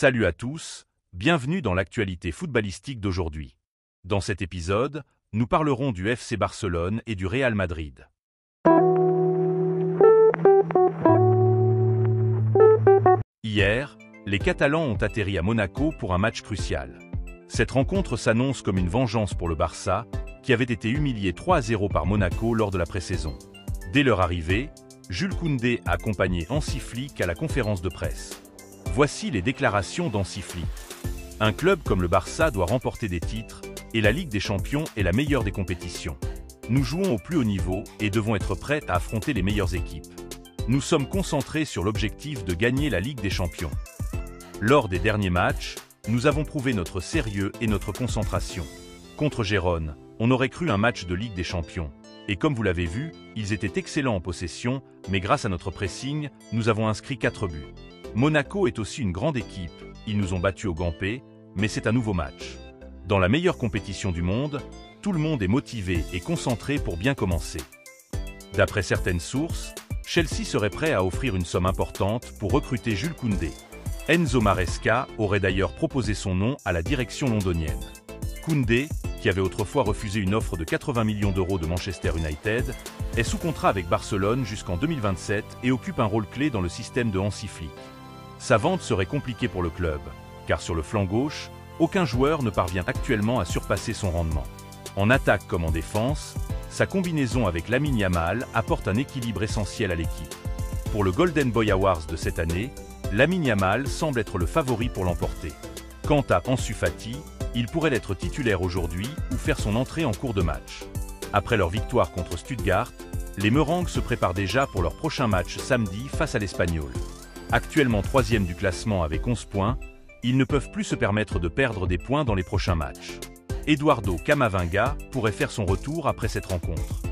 Salut à tous, bienvenue dans l'actualité footballistique d'aujourd'hui. Dans cet épisode, nous parlerons du FC Barcelone et du Real Madrid. Hier, les Catalans ont atterri à Monaco pour un match crucial. Cette rencontre s'annonce comme une vengeance pour le Barça, qui avait été humilié 3-0 par Monaco lors de la pré-saison. Dès leur arrivée, Jules Koundé a accompagné Hansi Flick à la conférence de presse. Voici les déclarations d'Hansi Flick. Un club comme le Barça doit remporter des titres, et la Ligue des Champions est la meilleure des compétitions. Nous jouons au plus haut niveau et devons être prêts à affronter les meilleures équipes. Nous sommes concentrés sur l'objectif de gagner la Ligue des Champions. Lors des derniers matchs, nous avons prouvé notre sérieux et notre concentration. Contre Gérone, on aurait cru un match de Ligue des Champions. Et comme vous l'avez vu, ils étaient excellents en possession, mais grâce à notre pressing, nous avons inscrit 4 buts. Monaco est aussi une grande équipe, ils nous ont battus au Gampé, mais c'est un nouveau match. Dans la meilleure compétition du monde, tout le monde est motivé et concentré pour bien commencer. D'après certaines sources, Chelsea serait prêt à offrir une somme importante pour recruter Jules Koundé. Enzo Maresca aurait d'ailleurs proposé son nom à la direction londonienne. Koundé, qui avait autrefois refusé une offre de 80 millions d'euros de Manchester United, est sous contrat avec Barcelone jusqu'en 2027 et occupe un rôle clé dans le système de Hansi Flick. Sa vente serait compliquée pour le club, car sur le flanc gauche, aucun joueur ne parvient actuellement à surpasser son rendement. En attaque comme en défense, sa combinaison avec Lamine Yamal apporte un équilibre essentiel à l'équipe. Pour le Golden Boy Awards de cette année, Lamine Yamal semble être le favori pour l'emporter. Quant à Ansu Fati, il pourrait être titulaire aujourd'hui ou faire son entrée en cours de match. Après leur victoire contre Stuttgart, les Merengues se préparent déjà pour leur prochain match samedi face à l'Espagnol. Actuellement 3e du classement avec 11 points, ils ne peuvent plus se permettre de perdre des points dans les prochains matchs. Eduardo Camavinga pourrait faire son retour après cette rencontre.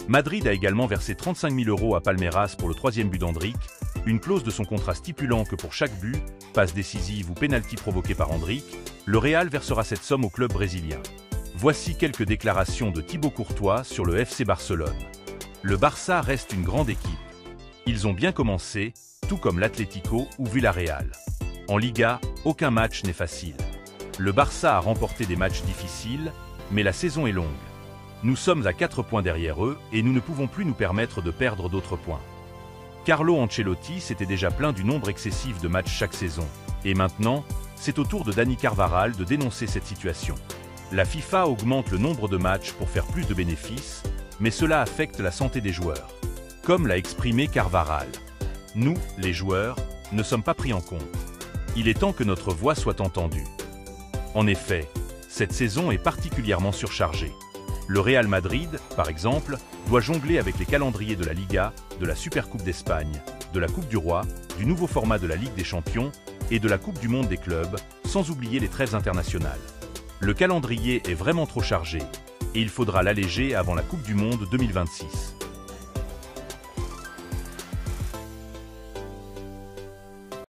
Madrid a également versé 35 000 € à Palmeiras pour le 3e but d'Endrick, une clause de son contrat stipulant que pour chaque but, passe décisive ou pénalty provoqué par Endrick, le Real versera cette somme au club brésilien. Voici quelques déclarations de Thibaut Courtois sur le FC Barcelone. Le Barça reste une grande équipe. Ils ont bien commencé, tout comme l'Atlético ou Villarreal. En Liga, aucun match n'est facile. Le Barça a remporté des matchs difficiles, mais la saison est longue. Nous sommes à 4 points derrière eux et nous ne pouvons plus nous permettre de perdre d'autres points. Carlo Ancelotti s'était déjà plaint du nombre excessif de matchs chaque saison. Et maintenant, c'est au tour de Dani Carvajal de dénoncer cette situation. La FIFA augmente le nombre de matchs pour faire plus de bénéfices, mais cela affecte la santé des joueurs. Comme l'a exprimé Carvajal. Nous, les joueurs, ne sommes pas pris en compte. Il est temps que notre voix soit entendue. En effet, cette saison est particulièrement surchargée. Le Real Madrid, par exemple, doit jongler avec les calendriers de la Liga, de la Supercoupe d'Espagne, de la Coupe du Roi, du nouveau format de la Ligue des Champions et de la Coupe du Monde des clubs, sans oublier les trêves internationales. Le calendrier est vraiment trop chargé et il faudra l'alléger avant la Coupe du Monde 2026.